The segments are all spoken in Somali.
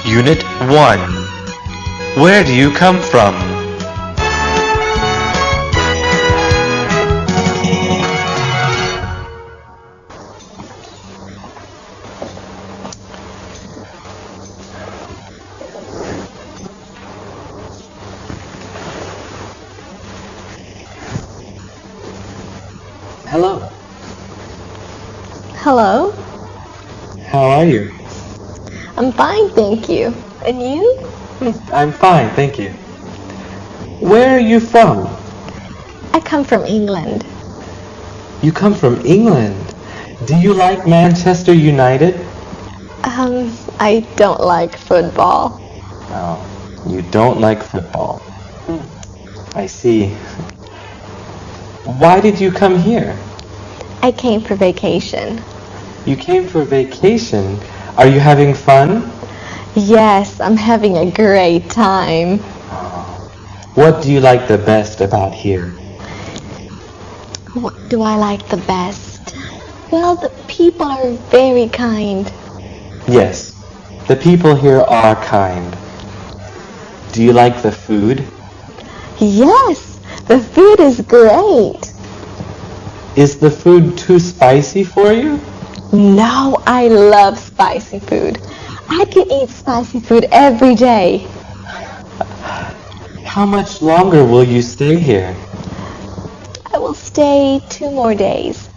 Unit 1. Where do you come from? Hello. Hello. How are you? I'm fine, thank you. And you? I'm fine, thank you. Where are you from? I come from England. You come from England. Do you like Manchester United? I don't like football. Oh, you don't like football. I see. Why did you come here? I came for vacation. You came for vacation. Are you having fun? Yes, I'm having a great time. What do you like the best about here? What do I like the best? Well, the people are very kind. Yes, the people here are kind. Do you like the food? Yes, the food is great. Is the food too spicy for you? No, I love spicy food. I can eat spicy food every day. How much longer will you stay here? I will stay 2 more days.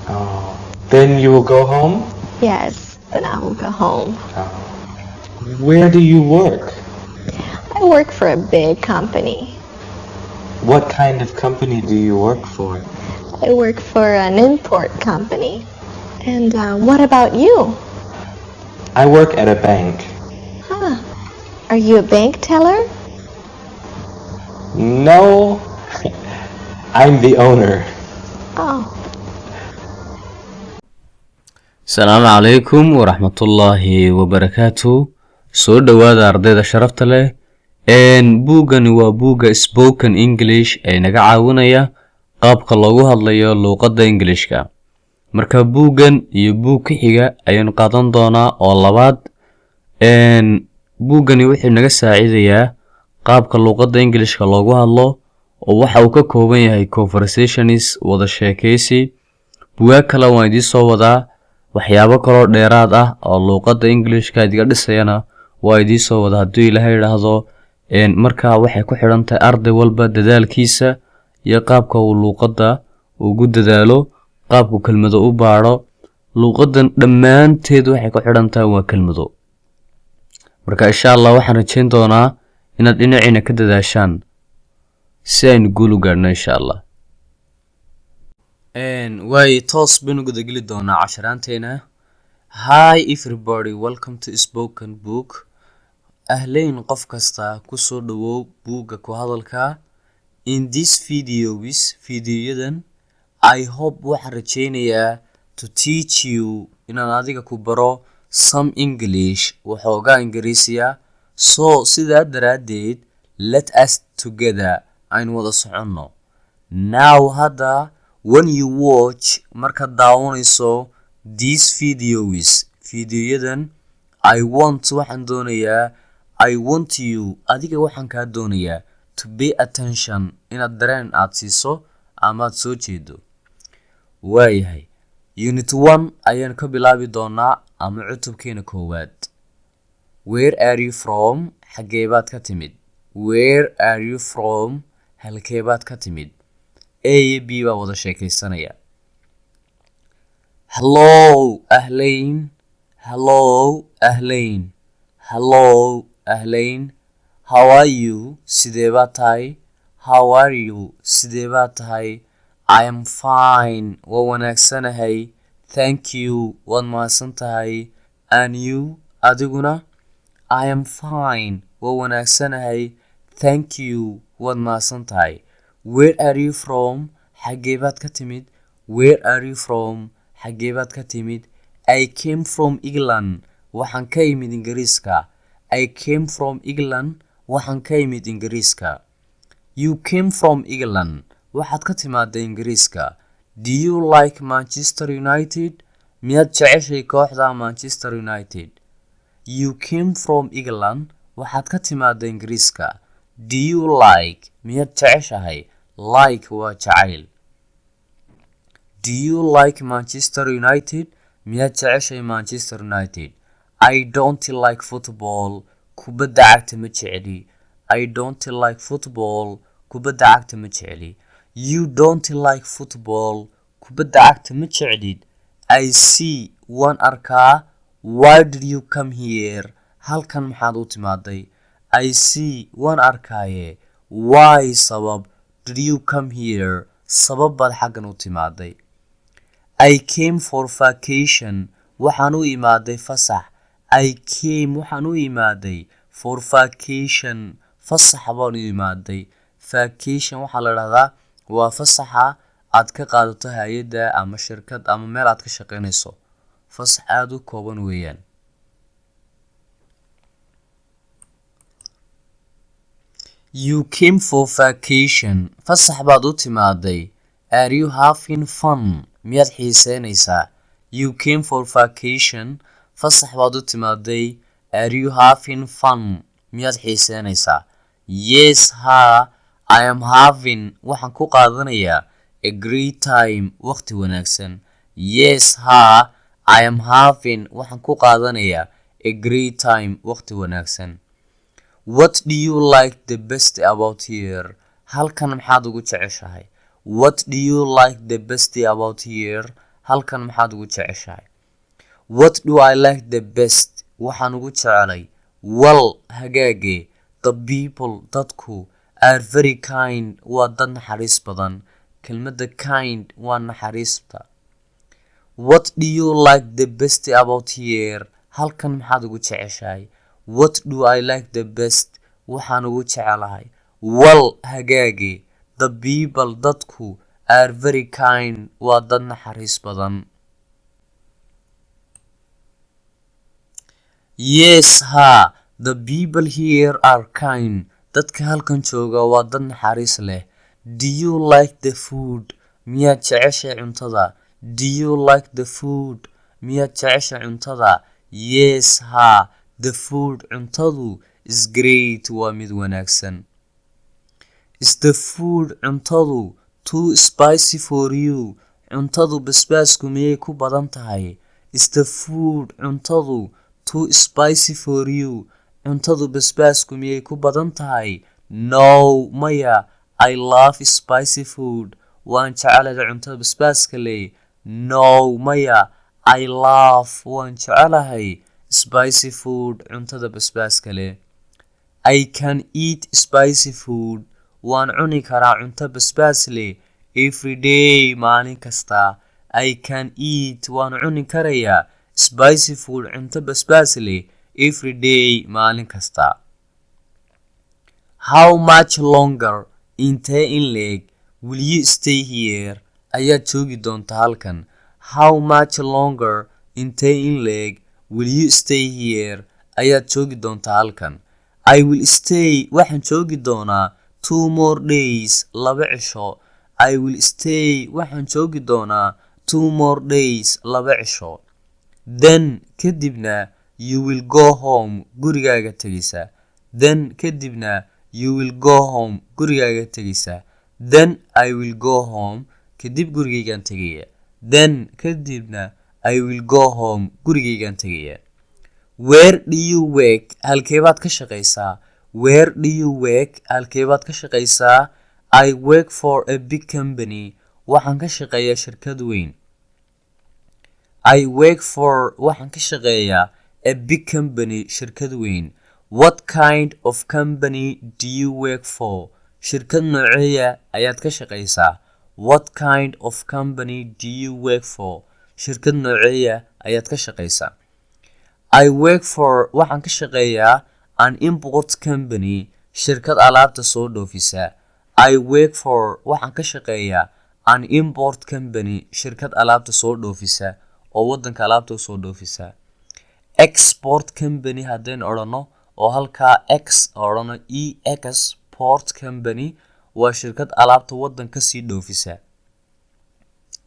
Oh, then you will go home? Yes, then I will go home. Where do you work? I work for a big company. What kind of company do you work for? I work for an import company. And what about you? I work at a bank. Huh. Are you a bank teller? No, I'm the owner. Oh. asalaamu calaykum waraxmatullaahi wabarakaatu. soo dhowaada ardayda sharafta leh. buuggani waa buugga spoken english ee naga caawinaya qaabka loogu hadlayo luuqadda ingilishka. marka buuggan iyo buug ka xiga ayaan qaadan doonaa oo labaad. buuggani wuxuu naga saacidayaa qaabka luuqadda ingilishka loogu hadlo oo waxa uu ka kooban yahay conversations, wada sheekaysi. buugaag kale waan idiin soo wadaa, waxyaabo kaloo dheeraad ah oo luuqadda ingilishka idiga dhisayana waa idiin soo wada hadduu ilaahay idhaahdo. markaa waxay ku xidhan tahay arday walba dadaalkiisa iyo qaabka uu luuqadda ugu dadaalo, qaabku kelmado u baadho. luuqaddan dhammaanteed waxay ku xidhan tahay waa kelmado. marka insha allah waxaan rajayn doonaa inaad dhinaciina ka dadaashaan si aynu guul u gaadhno insha allah. way toos baynu gudageli doonaa casharaanteena. Hi everybody, welcome to spoken book. ahleyn qof kasta kusoo dhawow buugga ku hadalka. in this videoyadan I hope waxaan rajaynayaa to teach you inaan adiga ku baro some English, waxoogaa ingiriisiya. so sidaa daraaddeed let us together aynu wada soconno. now hadda when you watch markaad daawanayso these videoyadan I want you adiga waxaan kaa doonayaa to pay attention inaad dareen aad siiso amaad soo jeedo. waayahay unit 1 ayaan ka bilaabi doonaa ama cutubkeena koowaad. where are you from? xageebaad ka timid. where are you from? halkeebaad ka timid. A iyo B baa wada sheekaysanaya. hello ahleyn. hello ahleyn. hello ahleyn. how are you? sidee baad tahay? how are you? sidee baad tahay? I am fine. waa wanaagsanahay. thank you. waad mahadsan tahay. and you? adiguna? I am fine. waa wanaagsanahay. thank you. waad mahadsan tahay. where are you from? xageebaad ka timid. where are you from? xageebaad ka timid. I came from England. waxaan ka imid Ingiriiska. I came from England. waxaan ka imid Ingiriiska. You came from England. waxaad ka timaaday Ingiriiska. Do you like Manchester United? miyaad jeceshay kooxda Manchester United? You came from England. Waxaad ka timaada Ingiriiska. Do you like? Miyaad jeceshahay? Like waa jacayl. Do you like Manchester United? Miyaad jeceshahay Manchester United? I don't like football. Kubadda cagta ma jecli. I don't like football. Kubadda cagta ma jecli. You don't like football. Kubadda cagta ma jeclid. I see. Waan arkaa. Why did you come here? Halkan maxaad u timaaday? I see. Waan arkaaye. Why sabab did you come here? Sabab baad xaggan u timaaday. I came for vacation. Waxaan u imaaday fasax. I came waxaan u imaaday for vacation. Fasax baan u imaaday. Vacation waxaa la dhahdaa waa fasaxa aad ka qaadato hay'adda ama shirkad ama meel aad ka shaqaynayso. Fasax aad u kooban weeyaan. You came for vacation. Fasax baad u timaaday. Are you having fun? Miyaad xiiseynaysaa? You came for vacation. Fasax baad u timaaday. Are you having fun? Miyaad xiiseynaysaa? Yes, ha. I am having. Waxaan ku qaadanayaa a great time. Waqti wanaagsan. Yes, ha. I am having. Waxaan ku qaadanayaa a great time. Waqti wanaagsan. What do you like the best about here? Halkan maxaad ugu jeceshahay? What do you like the best about here? Halkan maxaad ugu jeceshahay? What do I like the best? Waxaan ugu jecelay. Well, hagaage. The people, dadku, are very kind. Waa dad naxariis badan. Kelmadda kind waa naxariista. What do you like the best about here? Halkan maxaad ugu jeceshahay? What do I like the best? Waxaan ugu jecelahay. Well, hagaage. The people, dadku, are very kind. Waa dad naxariis badan. Yes, ha. The people here are kind. Dadka halkan jooga waa dad naxariis leh. Do you like the food? Miyaad jeceshahay cuntada? Do you like the food? Miyaad jeceshahay cuntada? Yes, ha. The food, cuntadu, is great. Waa mid wanaagsan. Is the food, cuntadu, too spicy for you? Cuntadu basbaasku miyay ku badan tahay? Is the food, cuntadu, too spicy for you? Cuntadu basbaasku miyay ku badan tahay? No, maya. I love spicy food. Waan jecelahay cuntada basbaaska leh. No, maya. I love. Waan jecelahay spicy food. Cuntada basbaaska leh. I can eat spicy food. Waan cuni karaa cunto basbaas leh every day. Maalin kasta. I can eat. Waan cuni karayaa spicy food. Cunto basbaas leh every day. Maalin kasta. How much longer? Intee in leeg will you stay here? Ayaad joogi doontaa halkan. How much longer? Intee in leeg will you stay here? Ayaad joogi doontaa halkan. I will stay. Waxaan joogi doonaa 2 more days. 2 cisho. I will stay. Waxaan joogi doonaa 2 more days. 2 cisho. Then kadibna you will go home. Gurigaaga tegaysaa. Then kadibna you will go home. Gurigaaga tegaysaa. Then I will go home. Kadib gurigaygaan tegaya. Then kadibna I will go home. Gurigaygaan tegaya. Where do you work? Halkee baad ka shaqaysaa? Where do you work? Halkee baad ka shaqaysaa? I work for a big company. Waxaan ka shaqeeyaa shirkad weyn. I work for. Waxaan ka shaqeeyaa a big company. Shirkad weyn. What kind of company do you work for? Shirkad nooceeya ayaad ka shaqaysaa? What kind of company do you work for? Shirkad nooceeya ayaad ka shaqaysaa? I work for. Waxaan ka shaqeeyaa an import company. Shirkad alaabta soo dhoofisa. I work for. Waxaan ka shaqeeyaa an import company. Shirkad alaabta soo dhoofisa oo wadanka alaabta soo dhoofisa. Export company haddeen odhano oo halkaa X odhano export company waa shirkad alaabta wadanka sii dhoofisa.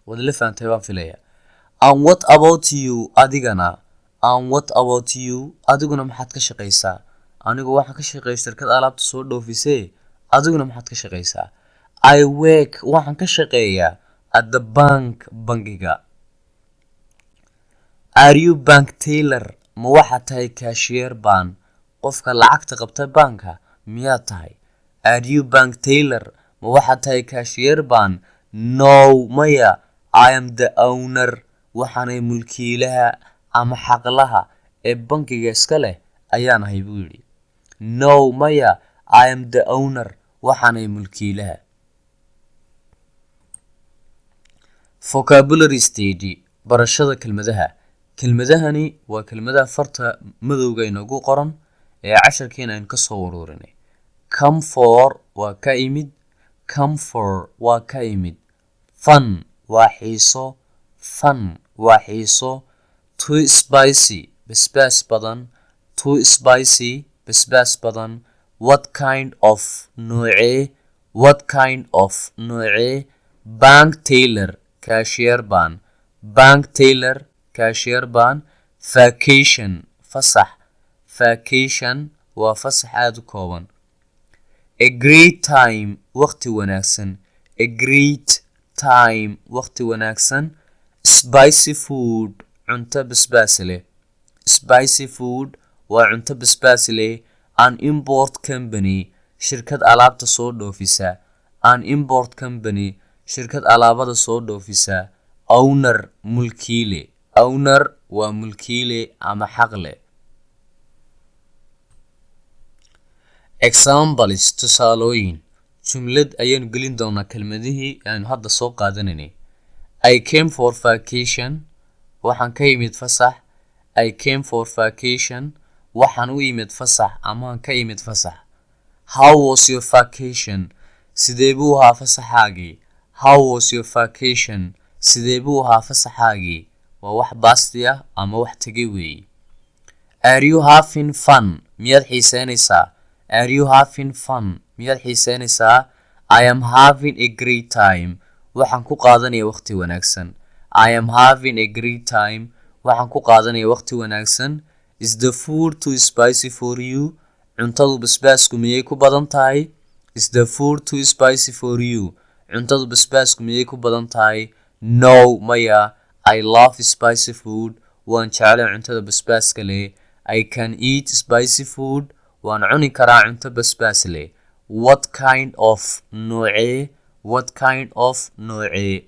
Wada la fahamtay baan filaya. And what about you? Adigana. And what about you? Adiguna maxaad ka shaqaysaa? Anigu waxaan ka shaqeeyaa shirkad alaabta soo dhoofisay. Adiguna maxaad ka shaqaysaa? I work waxaan ka shaqeeyaa at the bank bangiga. Are you bank teller? Ma waxaad tahay cashier baan? Qofka lacagta qabta banka miyaad tahay? Are you bank teller? Ma waxaad tahay cashier baan? No, maya. I am the owner. Waxaanay mulkiilaha ama xaqlaha ee bankiga iska leh ayaan ahay buu yidhi. No, maya. I am the owner. Waxaanay mulkiilaha. Vocabulary study. Barashada kelmadaha. Kelmadahani waa kelmadaha farta madowga inoogu qoran ee casharkeena aynu ka soo ururinay. Come for waa ka imid. Come for waa ka imid. Fun waa xiiso. Fun waa xiiso. Too spicy basbaas badan. Too spicy basbaas badan. What kind of noocee. What kind of noocee. Bank teller cashier baan. Bank teller cashier baan. Vacation fasax. Vacation waa fasax aad u kooban. A great time waqti wanaagsan. A great time waqti wanaagsan. Spicy food cunto basbaas leh. Spicy food waa cunto basbaas leh. An import company shirkad alaabta soo dhoofisa. An import company shirkad alaabada soo dhoofisa. Owner mulkiile. Owner waa mulkiile ama xaqle. Examples tusaalooyin. Jumlad ayaan gelin doonaa kelmadihii aynu hadda soo qaadanaynay. I came for vacation. Waxaan ka imid fasax. I came for vacation. Waxaan u imid fasax ama aan ka imid fasax. How was your vacation? Sidee buu ahaa fasaxaagii? How was your vacation? Sidee buu ahaa fasaxaagii? Waa wax baasti ah ama wax tegay weeye. Are you having fun? Miyaad xiiseynaysaa? Are you having fun? Miyaad xiiseynaysaa? I am having a great time. Waxaan ku qaadanayaa waqti wanaagsan. I am having a great time. Waxaan ku qaadanayaa waqti wanaagsan. Is the food too spicy for you? Cuntadu basbaasku miyay ku badan tahay? Is the food too spicy for you? Cuntadu basbaasku miyay ku badan tahay? No, maya. I love spicy food. Waan jeclahay cuntada basbaaska leh. I can eat spicy food. Waan cuni karaa cunto basbaas leh. What kind of noocee. What kind of noocee.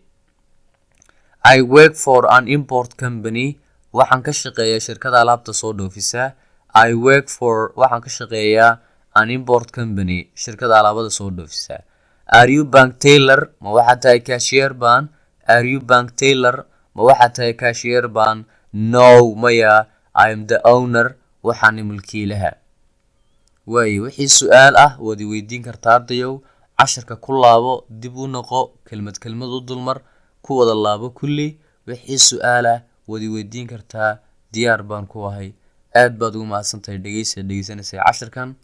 I work for an import company. Waxaan ka shaqeeyaa shirkad alaabta soo dhoofisa. I work for waxaan ka shaqeeyaa an import company shirkad alaabada soo dhoofisa. Are you bank teller? Ma waxaad tahay cashier baan? Are you bank teller? Ma waxaad tahay cashier baan? No, maya. I am the owner. Waxaanay mulkiilaha. waaye wixii su-aal ah waad i weydiin kartaa ardayow. casharka ku laabo, dib u noqo, kelmad kelmad u dulmar, ku wada laabo kulli. wixii su-aal ah waad i weydiin kartaa. diyaar baan ku ahay. aad baad ugu mahadsantahay dhegeysanaysa casharkan.